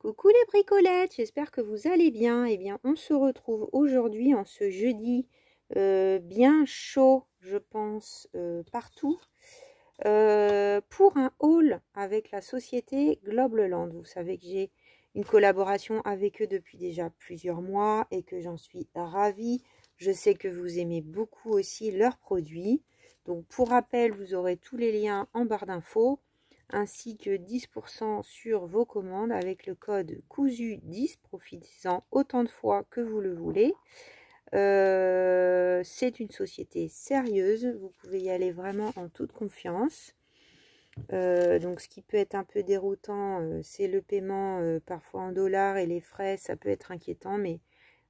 Coucou les bricolettes, j'espère que vous allez bien. Eh bien, on se retrouve aujourd'hui en ce jeudi bien chaud, je pense, partout, pour un haul avec la société Globleland. Vous savez que j'ai une collaboration avec eux depuis déjà plusieurs mois et que j'en suis ravie. Je sais que vous aimez beaucoup aussi leurs produits. Donc, pour rappel, vous aurez tous les liens en barre d'infos, ainsi que 10% sur vos commandes avec le code COUSU10. Profitez-en autant de fois que vous le voulez. C'est une société sérieuse, vous pouvez y aller vraiment en toute confiance. Donc ce qui peut être un peu déroutant, c'est le paiement parfois en dollars et les frais, ça peut être inquiétant, mais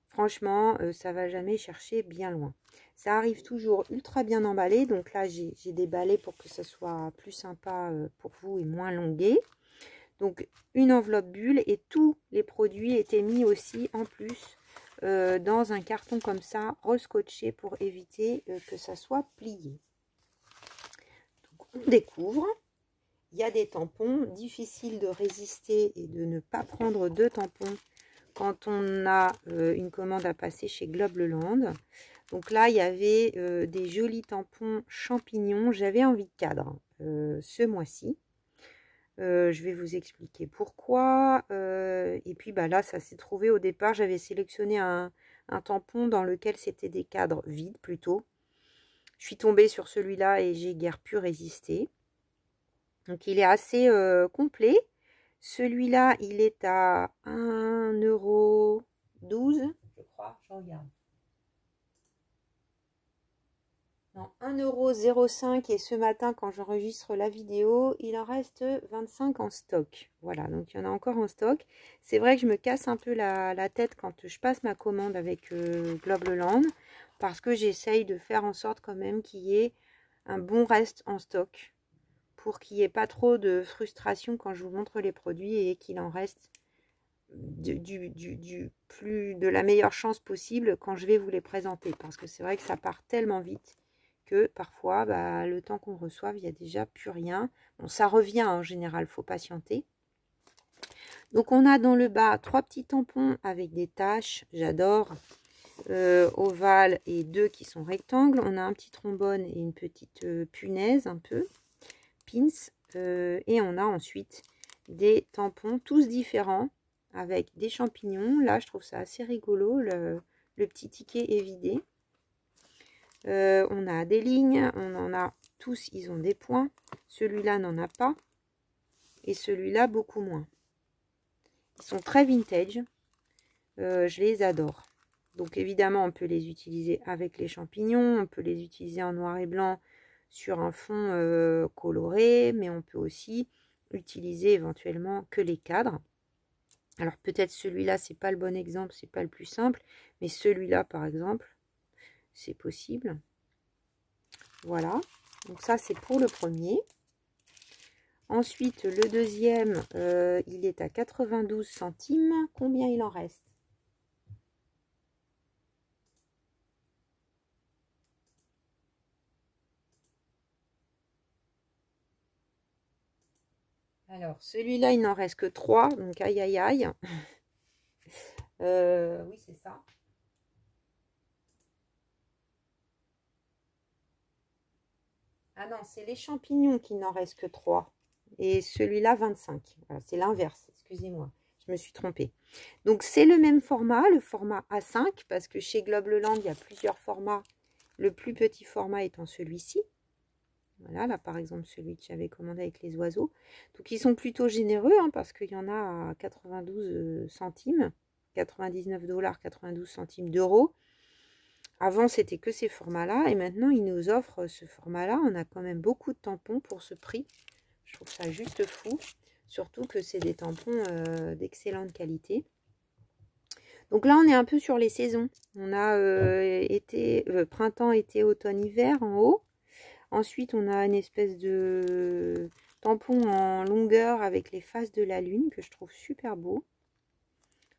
franchement, ça va jamais chercher bien loin. Ça arrive toujours ultra bien emballé. Donc là, j'ai déballé pour que ça soit plus sympa pour vous et moins longué. Donc, une enveloppe bulle et tous les produits étaient mis aussi en plus dans un carton comme ça, rescotché pour éviter que ça soit plié. Donc, on découvre. Il y a des tampons. Difficile de résister et de ne pas prendre de tampons quand on a une commande à passer chez Globleland. Donc là, il y avait des jolis tampons champignons. J'avais envie de cadre ce mois-ci. Je vais vous expliquer pourquoi. Et puis bah là, ça s'est trouvé au départ. J'avais sélectionné un tampon dans lequel c'était des cadres vides plutôt. Je suis tombée sur celui-là et j'ai guère pu résister. Donc il est assez complet. Celui-là, il est à 1,12 €, je crois. Je regarde. Non, 1,05 € et ce matin, quand j'enregistre la vidéo, il en reste 25 en stock. Voilà, donc il y en a encore en stock. C'est vrai que je me casse un peu la tête quand je passe ma commande avec Globleland, parce que j'essaye de faire en sorte quand même qu'il y ait un bon reste en stock, pour qu'il n'y ait pas trop de frustration quand je vous montre les produits et qu'il en reste de la meilleure chance possible quand je vais vous les présenter. Parce que c'est vrai que ça part tellement vite que parfois, bah, le temps qu'on reçoive, il n'y a déjà plus rien. Bon, ça revient en général, il faut patienter. Donc, on a dans le bas 3 petits tampons avec des taches, j'adore, ovales et 2 qui sont rectangles. On a un petit trombone et une petite punaise un peu, pins. Et on a ensuite des tampons tous différents avec des champignons. Là, je trouve ça assez rigolo, le petit ticket est vidé. On a des lignes, on en a tous, ils ont des points. Celui-là n'en a pas. Et celui-là, beaucoup moins. Ils sont très vintage. Je les adore. Donc évidemment, on peut les utiliser avec les champignons. On peut les utiliser en noir et blanc sur un fond coloré. Mais on peut aussi utiliser éventuellement que les cadres. Alors peut-être celui-là, c'est pas le bon exemple, c'est pas le plus simple. Mais celui-là, par exemple, c'est possible. Voilà, donc ça c'est pour le premier. Ensuite, le deuxième, il est à 92 centimes. Combien il en reste? Alors, celui-là, il n'en reste que 3, donc aïe aïe aïe. Oui, c'est ça. Ah non, c'est les champignons qui n'en reste que 3. Et celui-là, 25. Voilà, c'est l'inverse, excusez-moi, je me suis trompée. Donc, c'est le même format, le format A5, parce que chez Globleland, il y a plusieurs formats. Le plus petit format étant celui-ci. Voilà, là, par exemple, celui que j'avais commandé avec les oiseaux. Donc, ils sont plutôt généreux, hein, parce qu'il y en a à 92 centimes. 99 $, 92 centimes d'euros. Avant, c'était que ces formats-là. Et maintenant, ils nous offrent ce format-là. On a quand même beaucoup de tampons pour ce prix. Je trouve ça juste fou. Surtout que c'est des tampons d'excellente qualité. Donc là, on est un peu sur les saisons. On a printemps, été, automne, hiver en haut. Ensuite, on a une espèce de tampon en longueur avec les faces de la lune que je trouve super beau.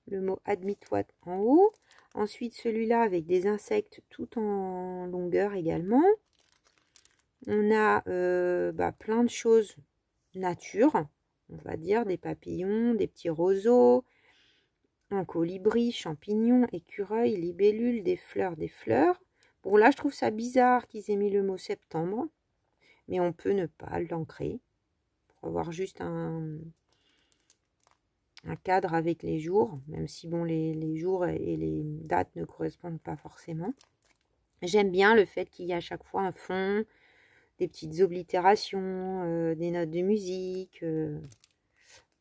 Le mot Admit What en haut. Ensuite, celui-là avec des insectes tout en longueur également. On a plein de choses nature. on va dire, des papillons, des petits roseaux, un colibri, champignon, écureuil, libellule, des fleurs, des fleurs. Bon, là, je trouve ça bizarre qu'ils aient mis le mot septembre, mais on peut ne pas l'ancrer pour avoir juste un cadre avec les jours, même si bon, les jours et les dates ne correspondent pas forcément. J'aime bien le fait qu'il y ait à chaque fois un fond, des petites oblitérations, des notes de musique.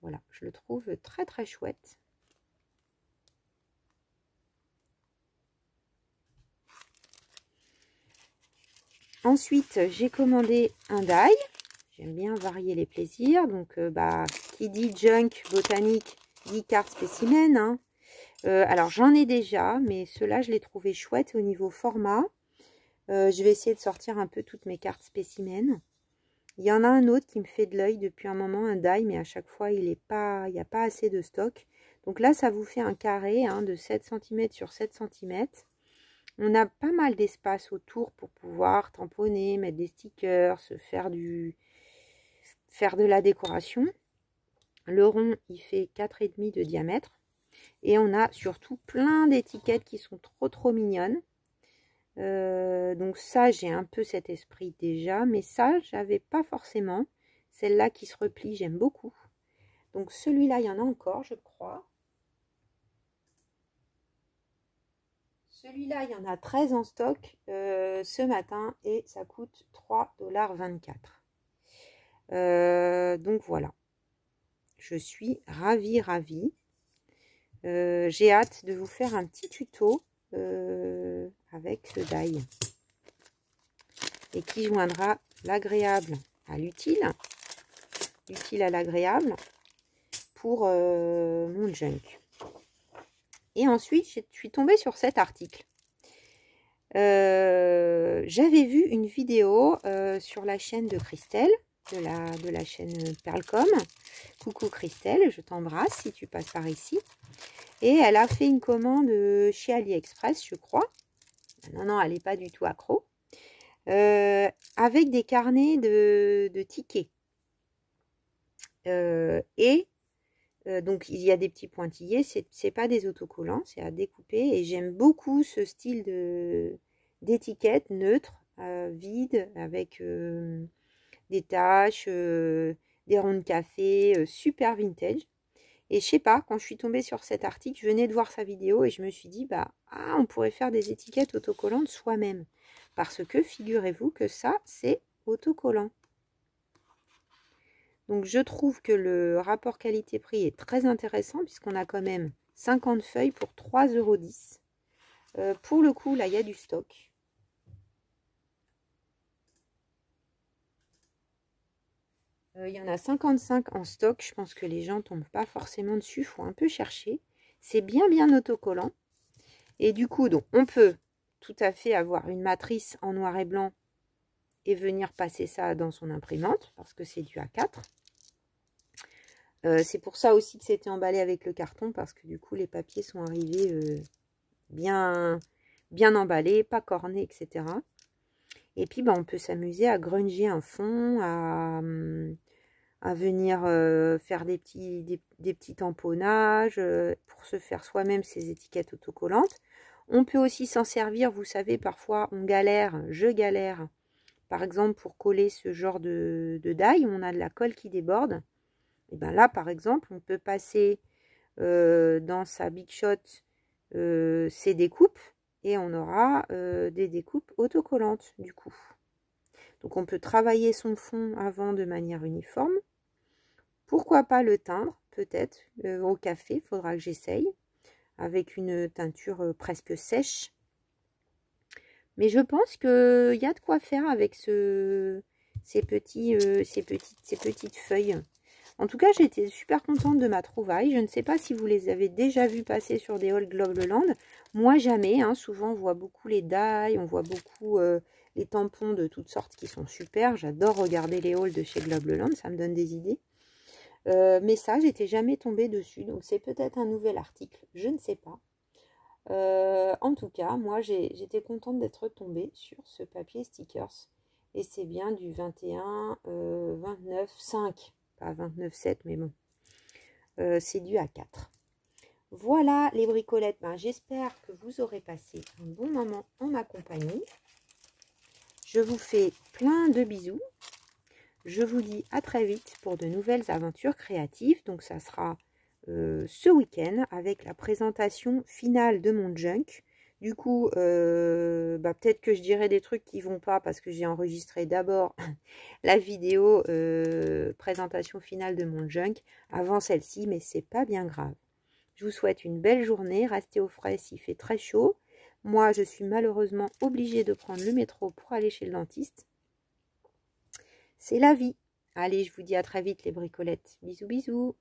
Voilà, je le trouve très très chouette. Ensuite, j'ai commandé un die. J'aime bien varier les plaisirs. Donc, qui dit junk botanique dit carte spécimen. Hein. Alors, j'en ai déjà, mais ceux-là, je les trouvais chouettes au niveau format. Je vais essayer de sortir un peu toutes mes cartes spécimens. Il y en a un autre qui me fait de l'œil depuis un moment, un die, mais à chaque fois, il n'y a pas assez de stock. Donc là, ça vous fait un carré hein, de 7 cm sur 7 cm. On a pas mal d'espace autour pour pouvoir tamponner, mettre des stickers, faire de la décoration. Le rond, il fait 4,5 de diamètre. Et on a surtout plein d'étiquettes qui sont trop mignonnes. Donc ça, j'ai un peu cet esprit déjà. Mais ça, j'avais pas forcément. Celle-là qui se replie, j'aime beaucoup. Donc celui-là, il y en a encore, je crois. Celui-là, il y en a 13 en stock ce matin et ça coûte 3,24 $. Donc voilà, je suis ravie. J'ai hâte de vous faire un petit tuto avec ce die et qui joindra l'agréable à l'utile, l'utile à l'agréable pour mon junk. Et ensuite, je suis tombée sur cet article. J'avais vu une vidéo sur la chaîne de Christelle, de la chaîne Perlecom. Coucou Christelle, je t'embrasse si tu passes par ici. Et elle a fait une commande chez AliExpress, je crois. Non, elle n'est pas du tout accro. Avec des carnets de tickets. Donc, il y a des petits pointillés, c'est pas des autocollants, c'est à découper. Et j'aime beaucoup ce style d'étiquette neutre, vide, avec des taches, des ronds de café, super vintage. Et je sais pas, quand je suis tombée sur cet article, je venais de voir sa vidéo et je me suis dit, on pourrait faire des étiquettes autocollantes soi-même. Parce que, figurez-vous que ça, c'est autocollant. Donc, je trouve que le rapport qualité-prix est très intéressant puisqu'on a quand même 50 feuilles pour 3,10 €. Pour le coup, là, il y a du stock. Il y en a 55 en stock. Je pense que les gens ne tombent pas forcément dessus. Il faut un peu chercher. C'est bien autocollant. Et du coup, donc, on peut tout à fait avoir une matrice en noir et blanc et venir passer ça dans son imprimante parce que c'est du A4. C'est pour ça aussi que c'était emballé avec le carton parce que du coup les papiers sont arrivés bien emballés, pas cornés, etc. Et puis on peut s'amuser à grunger un fond, à venir faire des petits tamponnages pour se faire soi-même ces étiquettes autocollantes. On peut aussi s'en servir, vous savez, parfois on galère, je galère, par exemple pour coller ce genre de die, on a de la colle qui déborde. Et bien là, par exemple, on peut passer dans sa Big Shot ses découpes et on aura des découpes autocollantes du coup. Donc on peut travailler son fond avant de manière uniforme. Pourquoi pas le teindre, peut-être, au café, il faudra que j'essaye, avec une teinture presque sèche. Mais je pense qu'il y a de quoi faire avec ces petites feuilles. En tout cas, j'étais super contente de ma trouvaille. Je ne sais pas si vous les avez déjà vus passer sur des hauls Globleland. Moi, jamais. Hein. Souvent, on voit beaucoup les die, on voit beaucoup les tampons de toutes sortes qui sont super. J'adore regarder les hauls de chez Globleland, ça me donne des idées. Mais ça, j'étais jamais tombée dessus. Donc, c'est peut-être un nouvel article. Je ne sais pas. En tout cas, moi, j'étais contente d'être tombée sur ce papier stickers. Et c'est bien du 21, 29, 5. pas 29,7, mais bon, c'est dû à 4. Voilà les bricolettes, ben, j'espère que vous aurez passé un bon moment en ma compagnie. Je vous fais plein de bisous. Je vous dis à très vite pour de nouvelles aventures créatives. Donc ça sera ce week-end avec la présentation finale de mon junk. Du coup, peut-être que je dirai des trucs qui vont pas parce que j'ai enregistré d'abord la vidéo présentation finale de mon junk avant celle-ci, mais c'est pas bien grave. Je vous souhaite une belle journée, restez au frais s'il fait très chaud. Moi, je suis malheureusement obligée de prendre le métro pour aller chez le dentiste. C'est la vie. Allez, je vous dis à très vite les bricolettes. Bisous, bisous.